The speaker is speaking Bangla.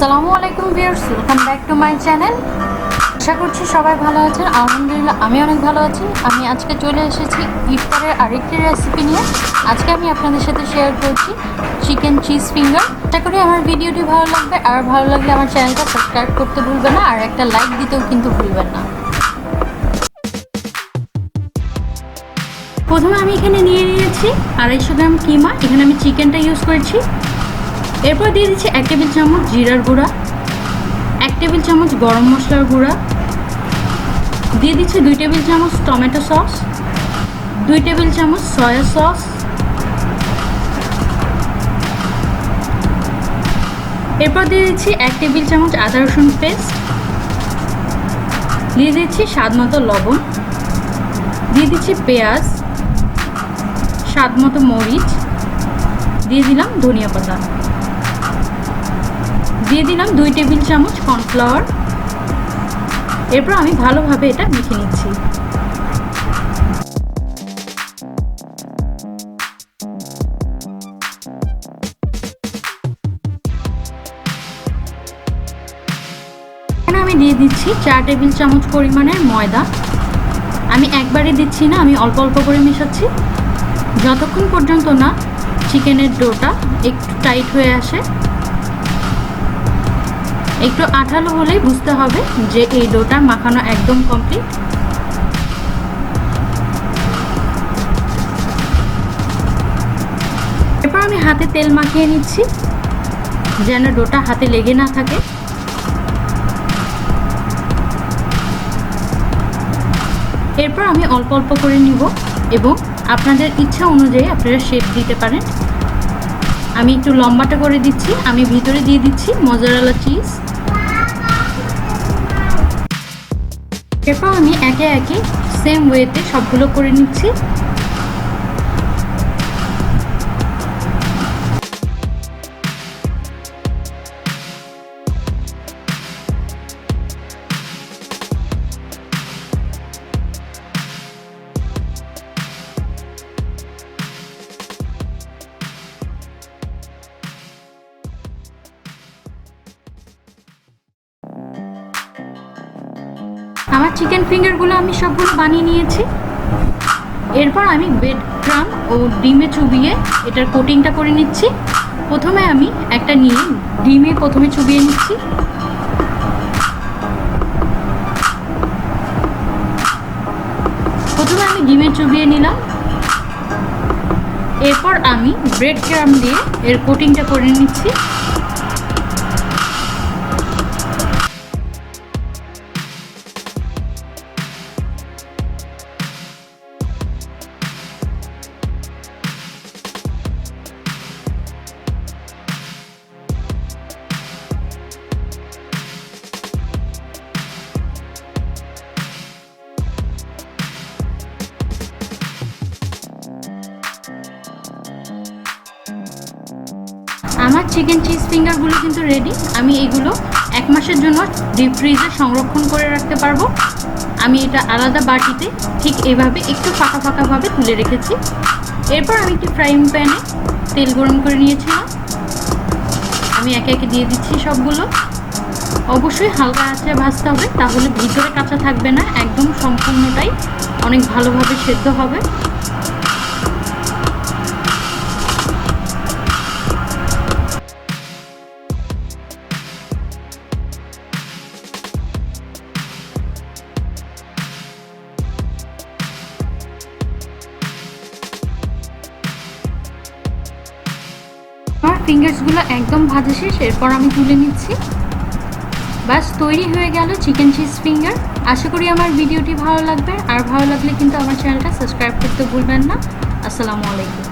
আসসালামু আলাইকুম viewers, welcome back to my channel. আশা করছি সবাই ভালো আছেন। আলহামদুলিল্লাহ আমি অনেক ভালো আছি। আমি আজকে চলে এসেছি ইফতারের আরেকটি রেসিপি নিয়ে। আজকে আমি আপনাদের সাথে শেয়ার করছি চিকেন চিজ ফিঙ্গার। আশা করি আমার ভিডিওটি ভালো লাগবে, আর ভালো লাগলে আমার চ্যানেলটা সাবস্ক্রাইব করতে ভুলবেন না, আর একটা লাইক দিতেও কিন্তু ভুলবেন না। প্রথমে আমি এখানে নিয়ে নিয়েছি 250 গ্রাম কিমা। এখানে আমি চিকেনটা ইউজ করেছি। এরপর দিয়ে দিচ্ছি 1 টেবিল চামচ জিরার গুঁড়া, 1 টেবিল চামচ গরম মশলার গুঁড়া, দিয়ে দিচ্ছি 2 টেবিল চামচ টমেটো সস, 2 টেবিল চামচ সয়া সস, এরপর দিয়ে দিচ্ছি 1 টেবিল চামচ আদা রসুন পেস্ট, দিয়ে দিচ্ছি স্বাদ মতো লবণ, দিয়ে দিচ্ছি পেঁয়াজ, স্বাদ মতো মরিচ, দিয়ে দিলাম ধনিয়া পাতা, দিয়ে দিলাম 2 টেবিল চামচ কর্নফ্লাওয়ার। এরপর আমি ভালোভাবে এটা মেখে নিচ্ছি। এখানে আমি দিয়ে দিচ্ছি 4 টেবিল চামচ পরিমাণের ময়দা। আমি একবারে দিচ্ছি না, আমি অল্প অল্প করে মেশাচ্ছি, যতক্ষণ পর্যন্ত না চিকেনের ডোটা একটু টাইট হয়ে আসে। একটু আঠালো হলেই বুঝতে হবে যে এই ডোটা মাখানো একদম কমপ্লিট। এরপর আমি হাতে তেল মাখিয়ে নিচ্ছি যেন ডোটা হাতে লেগে না থাকে। এরপর আমি অল্প অল্প করে নিব এবং আপনাদের ইচ্ছা অনুযায়ী আপনারা শেপ দিতে পারেন। আমি একটু লম্বাটা করে দিচ্ছি। আমি ভিতরে দিয়ে দিচ্ছি মোজারেলা চিজ। এরপর আমি একে একে সেম ওয়েতে সবগুলো করে নিচ্ছি। আমার চিকেন ফিঙ্গারগুলো আমি সবগুলো বানিয়ে নিয়েছি। এরপর আমি ব্রেড ক্রাম্ব ও ডিমে চুবিয়ে এটার কোটিংটা করে নিচ্ছি। প্রথমে আমি একটা নিয়ে ডিমে প্রথমে চুবিয়ে নিচ্ছি। প্রথমে আমি ডিমে চুবিয়ে নিলাম। এরপর আমি ব্রেড ক্রাম্ব দিয়ে এর কোটিংটা করে নিচ্ছি। আমার চিকেন চিজ ফিঙ্গারগুলো কিন্তু রেডি। আমি এগুলো 1 মাসের জন্য ডিপ ফ্রিজে সংরক্ষণ করে রাখতে পারবো। আমি এটা আলাদা বাটিতে ঠিক এভাবে একটু ফাঁকা ফাঁকাভাবে তুলে রেখেছি। এরপর আমি একটি ফ্রাইং প্যানে তেল গরম করে নিয়েছিলাম। আমি একে একে দিয়ে দিচ্ছি সবগুলো। অবশ্যই হালকা আঁচে ভাজতে হবে, তাহলে ভিতরে কাঁচা থাকবে না, একদম সম্পূর্ণটাই অনেক ভালোভাবে সেদ্ধ হবে। আমার ফিঙ্গার্সগুলো একদম ভাজা শেষ। এরপর আমি তুলে নিচ্ছি। বাস তৈরি হয়ে গেল চিকেন চিজ ফিঙ্গার। আশা করি আমার ভিডিওটি ভালো লাগবে, আর ভালো লাগলে কিন্তু আমার চ্যানেলটা সাবস্ক্রাইব করতে ভুলবেন না। আসসালামু আলাইকুম।